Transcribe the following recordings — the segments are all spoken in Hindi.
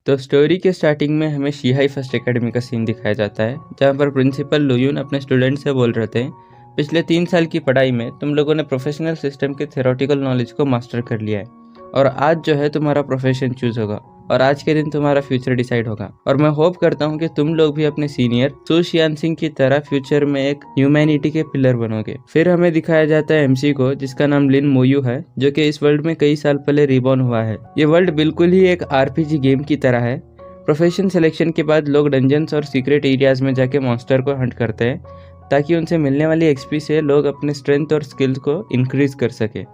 तो स्टोरी के स्टार्टिंग में हमें शिहाई फर्स्ट एकेडमी का सीन दिखाया जाता है, जहाँ पर प्रिंसिपल लुयून अपने स्टूडेंट से बोल रहे थे, पिछले 3 साल की पढ़ाई में तुम लोगों ने प्रोफेशनल सिस्टम के थ्योरेटिकल नॉलेज को मास्टर कर लिया है और आज जो है तुम्हारा प्रोफेशन चूज होगा और आज के दिन तुम्हारा फ्यूचर डिसाइड होगा। और मैं होप करता हूँ कि तुम लोग भी अपने सीनियर सू शियान सिंह की तरह फ्यूचर में एक ह्यूमैनिटी के पिलर बनोगे। फिर हमें दिखाया जाता है एमसी को, जिसका नाम लिन मोयू है, जो कि इस वर्ल्ड में कई साल पहले रिबॉर्न हुआ है। ये वर्ल्ड बिल्कुल ही एक आरपीजी गेम की तरह है। प्रोफेशन सिलेक्शन के बाद लोग डंजन्स और सीक्रेट एरियाज में जाके मॉन्स्टर को हंट करते हैं, ताकि उनसे मिलने वाली एक्सपी से लोग अपने स्ट्रेंथ और स्किल्स को इंक्रीज कर सके।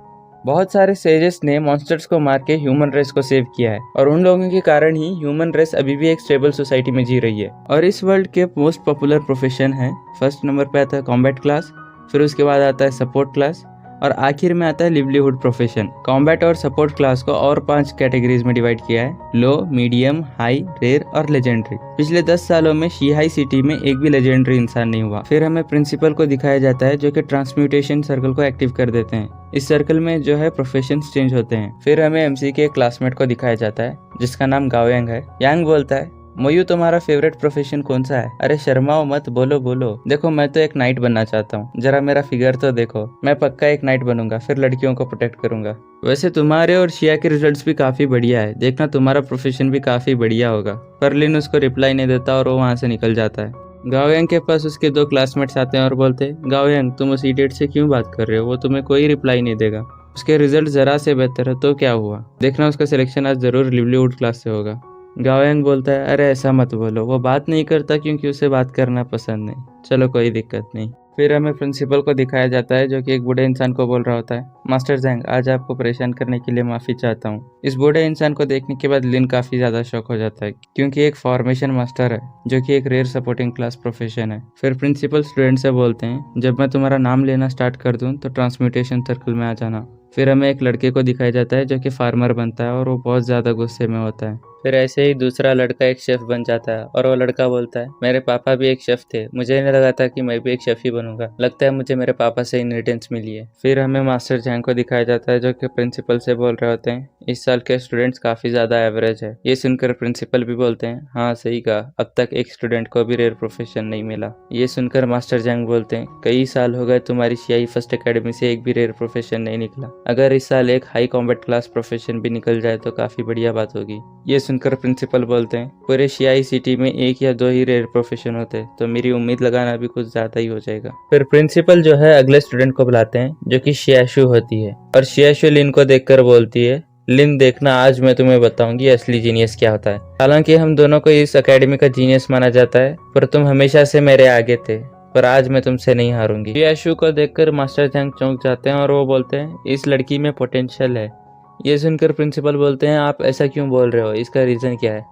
बहुत सारे सेजेस ने मॉन्स्टर्स को मार के ह्यूमन रेस को सेव किया है और उन लोगों के कारण ही ह्यूमन रेस अभी भी एक स्टेबल सोसाइटी में जी रही है। और इस वर्ल्ड के मोस्ट पॉपुलर प्रोफेशन है, फर्स्ट नंबर पे आता है कॉम्बैट क्लास, फिर उसके बाद आता है सपोर्ट क्लास और आखिर में आता है लिवलीहुड प्रोफेशन। कॉम्बैट और सपोर्ट क्लास को और 5 कैटेगरीज में डिवाइड किया है, लो, मीडियम, हाई, रेयर और लेजेंडरी। पिछले 10 सालों में शिहाई सिटी में एक भी लेजेंडरी इंसान नहीं हुआ। फिर हमें प्रिंसिपल को दिखाया जाता है, जो कि ट्रांसम्यूटेशन सर्कल को एक्टिव कर देते हैं। इस सर्कल में जो है प्रोफेशन चेंज होते हैं। फिर हमें एमसी के एक क्लासमेट को दिखाया जाता है, जिसका नाम गाओ यांग है। यांग बोलता है, मोयू तुम्हारा फेवरेट प्रोफेशन कौन सा है? अरे शर्माओ मत, बोलो बोलो। देखो मैं तो एक नाइट बनना चाहता हूँ, जरा मेरा फिगर तो देखो, मैं पक्का एक नाइट बनूंगा, फिर लड़कियों को प्रोटेक्ट करूंगा। वैसे तुम्हारे और शिया के रिजल्ट्स भी काफी बढ़िया है, देखना तुम्हारा प्रोफेशन भी काफी बढ़िया होगा। पर लिन उसको रिप्लाई नहीं देता और वो वहाँ से निकल जाता है। गाओ यांग के पास उसके 2 क्लासमेट्स आते हैं और बोलते हैं, गाओ यांग तुम उस इडियट से क्यों बात कर रहे हो, वो तुम्हें कोई रिप्लाई नहीं देगा। उसके रिजल्ट जरा से बेहतर है तो क्या हुआ, देखना उसका सिलेक्शन आज जरूर लिवलीहुड क्लास से होगा। गाओ यांग बोलता है, अरे ऐसा मत बोलो, वो बात नहीं करता क्योंकि उसे बात करना पसंद नहीं। चलो कोई दिक्कत नहीं। फिर हमें प्रिंसिपल को दिखाया जाता है, जो कि एक बूढ़े इंसान को बोल रहा होता है, मास्टर जैंग आज आपको परेशान करने के लिए माफी चाहता हूँ। इस बूढ़े इंसान को देखने के बाद लिन काफी ज्यादा शॉक हो जाता है, क्योंकि एक फॉर्मेशन मास्टर है, जो कि एक रेयर सपोर्टिंग क्लास प्रोफेशन है। फिर प्रिंसिपल स्टूडेंट से बोलते हैं, जब मैं तुम्हारा नाम लेना स्टार्ट कर दूं तो ट्रांसम्यूटेशन सर्कल में आ जाना। फिर हमें एक लड़के को दिखाया जाता है, जो कि फार्मर बनता है और वो बहुत ज्यादा गुस्से में होता है। फिर ऐसे ही दूसरा लड़का एक शेफ बन जाता है और वो लड़का बोलता है, मेरे पापा भी एक शेफ थे, मुझे नहीं लगा था कि मैं भी एक शेफ ही बनूंगा, लगता है मुझे मेरे पापा से इनहेरिटेंस मिली है। फिर हमें मास्टर जैंग को दिखाया जाता है, जो कि प्रिंसिपल से बोल रहे होते हैं, इस साल के स्टूडेंट्स काफी ज्यादा एवरेज है। ये सुनकर प्रिंसिपल भी बोलते हैं, हाँ सही कहा, अब तक एक स्टूडेंट को भी रेयर प्रोफेशन नहीं मिला। ये सुनकर मास्टर जैंग बोलते हैं, कई साल हो गए तुम्हारी शियाई फर्स्ट एकेडमी से एक भी रेयर प्रोफेशन नहीं निकला, अगर इस साल एक हाई कॉम्बैट क्लास प्रोफेशन भी निकल जाए तो काफी बढ़िया बात होगी। ये सुनकर प्रिंसिपल बोलते हैं, पूरे शियाई सिटी में 1 या 2 ही रेयर प्रोफेशन होते तो मेरी उम्मीद लगाना भी कुछ ज्यादा ही हो जाएगा। फिर प्रिंसिपल जो है अगले स्टूडेंट को बुलाते हैं, जो कि शियाशु होती है, और शियाशु लिन को देखकर बोलती है, लिन देखना आज मैं तुम्हें बताऊंगी असली जीनियस क्या होता है। हालांकि हम दोनों को इस एकेडमी का जीनियस माना जाता है, पर तुम हमेशा से मेरे आगे थे, पर आज मैं तुमसे नहीं हारूंगी। शियाशु को देखकर मास्टर जैंग चौंक जाते हैं और वो बोलते हैं, इस लड़की में पोटेंशियल है। ये सुनकर प्रिंसिपल बोलते हैं, आप ऐसा क्यों बोल रहे हो, इसका रीज़न क्या है?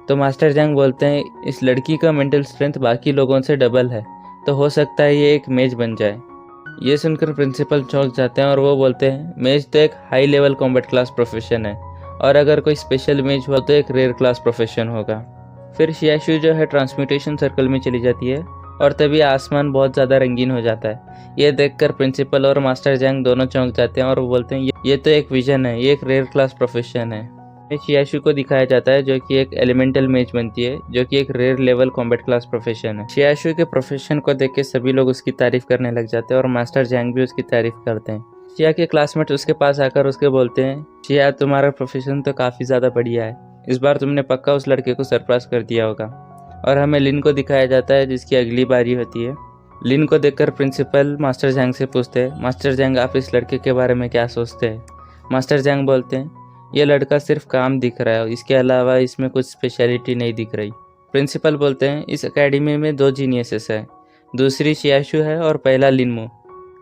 तो मास्टर जैंग बोलते हैं, इस लड़की का मेंटल स्ट्रेंथ बाकी लोगों से डबल है, तो हो सकता है ये एक मेज बन जाए। ये सुनकर प्रिंसिपल चौंक जाते हैं और वो बोलते हैं, मेज तो एक high level combat class profession है, और अगर कोई स्पेशल मेज हुआ तो एक रेयर क्लास प्रोफेशन होगा। फिर शियाशु जो है ट्रांसम्यूटेशन सर्कल में चली जाती है और तभी आसमान बहुत ज़्यादा रंगीन हो जाता है। ये देखकर प्रिंसिपल और मास्टर जैंग दोनों चौंक जाते हैं और वो बोलते हैं, ये तो एक विजन है, ये एक रेयर क्लास प्रोफेशन है। शियाशु को दिखाया जाता है, जो कि एक एलिमेंटल मेज बनती है, जो कि एक rare level combat class profession है। शियाशु के प्रोफेशन को देख के सभी लोग उसकी तारीफ करने लग जाते हैं और मास्टर जैंग भी उसकी तारीफ करते हैं। शिया के क्लासमेट उसके पास आकर उसके बोलते हैं, शिया तुम्हारा प्रोफेशन तो काफ़ी ज़्यादा बढ़िया है, इस बार तुमने पक्का उस लड़के को सरप्राइज कर दिया होगा। और हमें लिन को दिखाया जाता है, जिसकी अगली बारी होती है। लिन को देखकर प्रिंसिपल मास्टर जैंग से पूछते हैं, मास्टर जैंग आप इस लड़के के बारे में क्या सोचते हैं? मास्टर जैंग बोलते हैं, ये लड़का सिर्फ काम दिख रहा है, इसके अलावा इसमें कुछ स्पेशलिटी नहीं दिख रही। प्रिंसिपल बोलते हैं, इस एकेडमी में 2 जीनियसेस हैं, दूसरी शियाशु है और पहला लिनमो।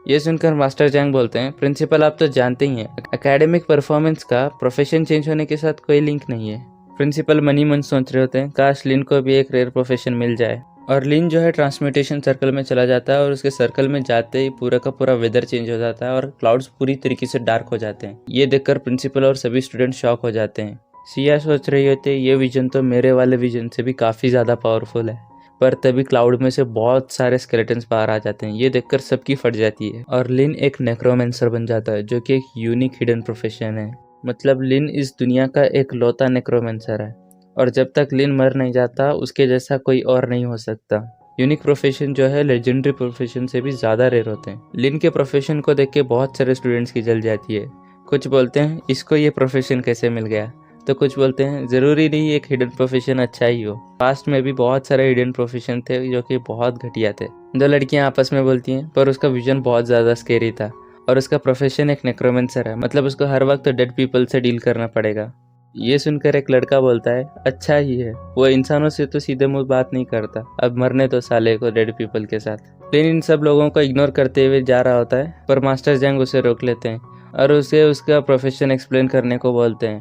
ये सुनकर मास्टर जैंग बोलते हैं, प्रिंसिपल आप तो जानते ही हैं, एकेडमिक परफॉर्मेंस का प्रोफेशन चेंज होने के साथ कोई लिंक नहीं है। प्रिंसिपल मनी मन सोच रहे होते हैं, काश लिन को भी एक रेयर प्रोफेशन मिल जाए। और लिन जो है ट्रांसम्यूटेशन सर्कल में चला जाता है और उसके सर्कल में जाते ही पूरा का पूरा वेदर चेंज हो जाता है और क्लाउड्स पूरी तरीके से डार्क हो जाते हैं। ये देखकर प्रिंसिपल और सभी स्टूडेंट शॉक हो जाते हैं। सिया सोच रही होती है, ये विजन तो मेरे वाले विजन से भी काफ़ी ज़्यादा पावरफुल है। पर तभी क्लाउड में से बहुत सारे स्केलेटन्स बाहर आ जाते हैं। ये देखकर सबकी फट जाती है और लिन एक नेक्रोमेंसर बन जाता है, जो कि एक यूनिक हिडन प्रोफेशन है। मतलब लिन इस दुनिया का एक लौता नेक्रोमेंसर है। और जब तक लिन मर नहीं जाता उसके जैसा कोई और नहीं हो सकता। यूनिक प्रोफेशन जो है लेजेंडरी प्रोफेशन से भी ज़्यादा रेयर होते हैं। लिन के प्रोफेशन को देख के बहुत सारे स्टूडेंट्स की जल जाती है। कुछ बोलते हैं इसको ये प्रोफेशन कैसे मिल गया, तो कुछ बोलते हैं ज़रूरी नहीं एक हिडन प्रोफेशन अच्छा ही हो। पास्ट में भी बहुत सारे हिडन प्रोफेशन थे जो कि बहुत घटिया थे। दो लड़कियां आपस में बोलती हैं पर उसका विजन बहुत ज़्यादा स्केरी था और उसका प्रोफेशन एक नेक्रोमेंसर है, मतलब उसको हर वक्त डेड पीपल से डील करना पड़ेगा। ये सुनकर एक लड़का बोलता है अच्छा ही है, वो इंसानों से तो सीधे मुंह बात नहीं करता, अब मरने तो साले को डेड पीपल के साथ। लेकिन इन सब लोगों को इग्नोर करते हुए जा रहा होता है पर मास्टर जैंग उसे रोक लेते हैं और उसे उसका प्रोफेशन एक्सप्लेन करने को बोलते हैं।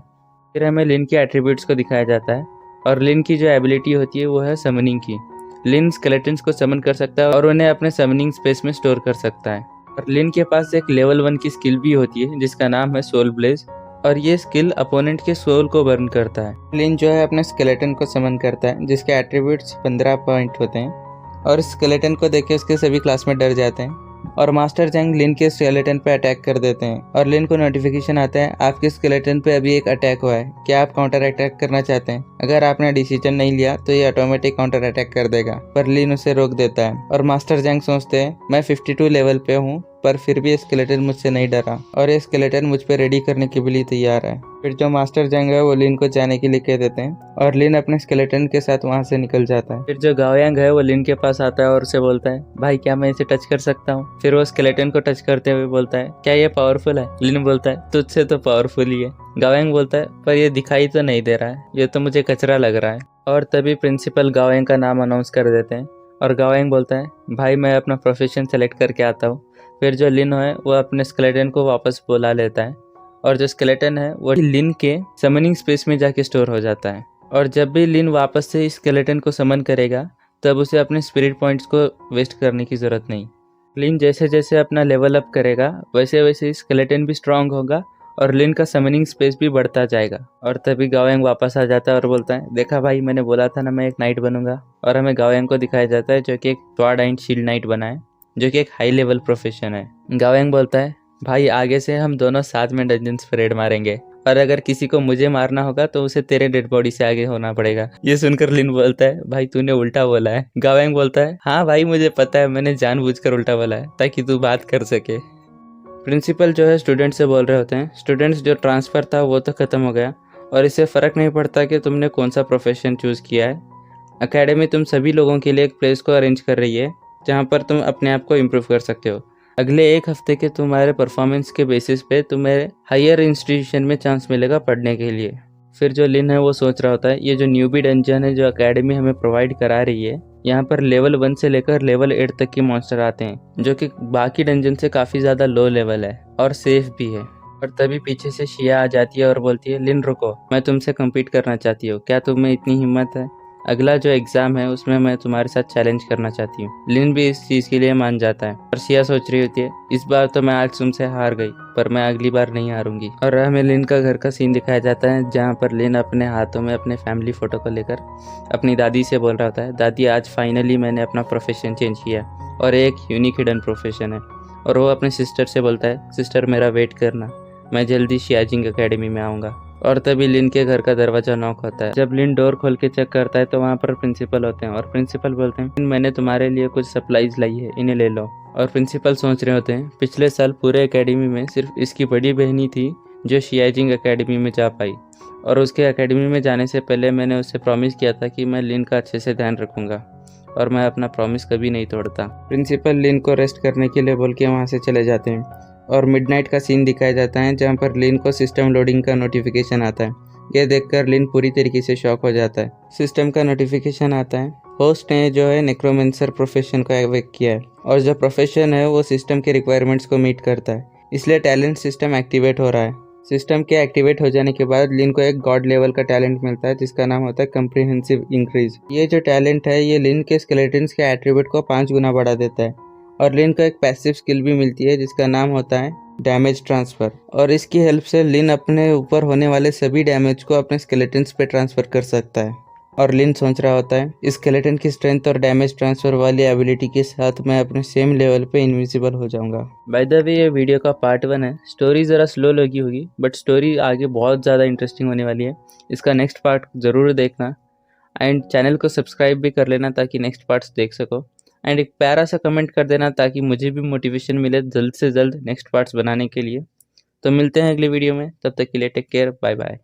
फिर हमें लिन के एट्रीब्यूट्स को दिखाया जाता है और लिन की जो एबिलिटी होती है वो है समनिंग की। लिन स्केलेटन्स को समन कर सकता है और उन्हें अपने समनिंग स्पेस में स्टोर कर सकता है। और लिन के पास एक लेवल 1 की स्किल भी होती है जिसका नाम है सोल ब्लेज और ये स्किल अपोनेंट के सोल को बर्न करता है। लिन जो है अपने स्केलेटन को समन करता है जिसके एट्रीब्यूट्स 15 पॉइंट होते हैं और स्केलेटन को देख के उसके सभी क्लासमेट डर जाते हैं और मास्टर जैंग लिन के स्केलेटन पे अटैक कर देते हैं और लिन को नोटिफिकेशन आता है आपके स्केलेटन पे अभी एक अटैक हुआ है, क्या आप काउंटर अटैक करना चाहते हैं? अगर आपने डिसीजन नहीं लिया तो ये ऑटोमेटिक काउंटर अटैक कर देगा, पर लिन उसे रोक देता है और मास्टर जैंग सोचते हैं मैं 52 लेवल पे हूँ पर फिर भी स्केलेटन मुझसे नहीं डरा और ये स्केलेटन मुझ पे रेडी करने के लिए तैयार है। फिर जो मास्टर जैंग है वो लिन को जाने के लिए कह देते हैं और लिन अपने स्केलेटन के साथ वहाँ से निकल जाता है। फिर जो गाओयांग है वो लिन के पास आता है और उसे बोलता है भाई क्या मैं इसे टच कर सकता हूँ? फिर वो स्केलेटन को टच करते हुए बोलता है क्या ये पावरफुल है? लिन बोलता है तुझसे तो पावरफुल ही है। गाओयांग बोलता है पर ये दिखाई तो नहीं दे रहा है, ये तो मुझे कचरा लग रहा है। और तभी प्रिंसिपल गाओयांग का नाम अनाउंस कर देते हैं और गाओयांग बोलता है भाई मैं अपना प्रोफेशन सेलेक्ट करके आता हूँ। फिर जो लिन है वो अपने स्केलेटन को वापस बुला लेता है और जो स्केलेटन है वो लिन के समनिंग स्पेस में जाके स्टोर हो जाता है। और जब भी लिन वापस से इस स्केलेटन को समन करेगा तब उसे अपने स्पिरिट पॉइंट्स को वेस्ट करने की ज़रूरत नहीं। लिन जैसे जैसे अपना लेवल अप करेगा वैसे वैसे स्केलेटन भी स्ट्रांग होगा और लिन का समनिंग स्पेस भी बढ़ता जाएगा। और तभी गाओयांग वापस आ जाता है और बोलता है देखा भाई मैंने बोला था ना मैं एक नाइट बनूंगा। और हमें गाओयांग को दिखाया जाता है जो कि एक स्वॉर्ड एंड शील्ड नाइट बना है जो कि एक हाई लेवल प्रोफेशन है। गाओयांग बोलता है भाई आगे से हम दोनों साथ में डंजन्स पे रेड मारेंगे और अगर किसी को मुझे मारना होगा तो उसे तेरे डेड बॉडी से आगे होना पड़ेगा। ये सुनकर लिन बोलता है भाई तूने उल्टा बोला है। गाओयांग बोलता है हाँ भाई मुझे पता है, मैंने जानबूझकर उल्टा बोला है ताकि तू बात कर सके। प्रिंसिपल जो है स्टूडेंट से बोल रहे होते हैं स्टूडेंट्स जो ट्रांसफ़र था वो तो ख़त्म हो गया और इससे फ़र्क नहीं पड़ता कि तुमने कौन सा प्रोफेशन चूज़ किया है। एकेडमी तुम सभी लोगों के लिए एक प्लेस को अरेंज कर रही है जहाँ पर तुम अपने आप को इम्प्रूव कर सकते हो। अगले एक हफ्ते के तुम्हारे परफॉर्मेंस के बेसिस पे तुम्हें हायर इंस्टीट्यूशन में चांस मिलेगा पढ़ने के लिए। फिर जो लिन है वो सोच रहा होता है ये जो न्यूबी डंजन है जो एकेडमी हमें प्रोवाइड करा रही है यहाँ पर लेवल 1 से लेकर लेवल 8 तक के मॉन्स्टर आते हैं जो कि बाकी डंजन से काफ़ी ज़्यादा लो लेवल है और सेफ भी है। और तभी पीछे से शिया आ जाती है और बोलती है लिन रुको, मैं तुमसे कम्पीट करना चाहती हूँ, क्या तुम में इतनी हिम्मत है? अगला जो एग्ज़ाम है उसमें मैं तुम्हारे साथ चैलेंज करना चाहती हूँ। लिन भी इस चीज़ के लिए मान जाता है और शिया सोच रही होती है इस बार तो मैं आज तुमसे हार गई पर मैं अगली बार नहीं हारूंगी। और हमें लिन का घर का सीन दिखाया जाता है जहाँ पर लिन अपने हाथों में अपने फैमिली फ़ोटो को लेकर अपनी दादी से बोल रहा होता है दादी आज फाइनली मैंने अपना प्रोफेशन चेंज किया और एक यूनिक हिडन प्रोफेशन है। और वो अपने सिस्टर से बोलता है सिस्टर मेरा वेट करना, मैं जल्दी शियाजिंग एकेडमी में आऊँगा। और तभी लिन के घर का दरवाजा नॉक होता है। जब लिन डोर खोल के चेक करता है तो वहाँ पर प्रिंसिपल होते हैं और प्रिंसिपल बोलते हैं मैंने तुम्हारे लिए कुछ सप्लाईज लाई है, इन्हें ले लो। और प्रिंसिपल सोच रहे होते हैं पिछले साल पूरे एकेडमी में सिर्फ इसकी बड़ी बहनी थी जो शियाजिंग एकेडमी में जा पाई और उसके एकेडमी में जाने से पहले मैंने उससे प्रॉमिस किया था कि मैं लिन का अच्छे से ध्यान रखूँगा और मैं अपना प्रॉमिस कभी नहीं तोड़ता। प्रिंसिपल लिन को रेस्ट करने के लिए बोल के वहाँ से चले जाते हैं और मिडनाइट का सीन दिखाया जाता है जहाँ पर लिन को सिस्टम लोडिंग का नोटिफिकेशन आता है। यह देखकर लिन पूरी तरीके से शॉक हो जाता है। सिस्टम का नोटिफिकेशन आता है होस्ट ने जो है नेक्रोमेंसर प्रोफेशन को एवेक किया है और जो प्रोफेशन है वो सिस्टम के रिक्वायरमेंट्स को मीट करता है, इसलिए टैलेंट सिस्टम एक्टिवेट हो रहा है। सिस्टम के एक्टिवेट हो जाने के बाद लिन को एक गॉड लेवल का टैलेंट मिलता है जिसका नाम होता है कम्प्रीहेंसिव इंक्रीज। ये जो टैलेंट है ये लिन के स्केलेटन्स के एट्रीब्यूट को 5 गुना बढ़ा देता है और लिन को एक पैसिव स्किल भी मिलती है जिसका नाम होता है डैमेज ट्रांसफ़र और इसकी हेल्प से लिन अपने ऊपर होने वाले सभी डैमेज को अपने स्केलेटन्स पे ट्रांसफ़र कर सकता है। और लिन सोच रहा होता है स्केलेटन की स्ट्रेंथ और डैमेज ट्रांसफर वाली एबिलिटी के साथ मैं अपने सेम लेवल पे इनविजिबल हो जाऊंगा। बाय द वे ये वीडियो का पार्ट 1 है। स्टोरी ज़रा स्लो लगी होगी बट स्टोरी आगे बहुत ज़्यादा इंटरेस्टिंग होने वाली है। इसका नेक्स्ट पार्ट ज़रूर देखना एंड चैनल को सब्सक्राइब भी कर लेना ताकि नेक्स्ट पार्ट्स देख सको। एंड एक प्यारा सा कमेंट कर देना ताकि मुझे भी मोटिवेशन मिले जल्द से जल्द नेक्स्ट पार्ट्स बनाने के लिए। तो मिलते हैं अगले वीडियो में, तब तक के लिए टेक केयर, बाय बाय।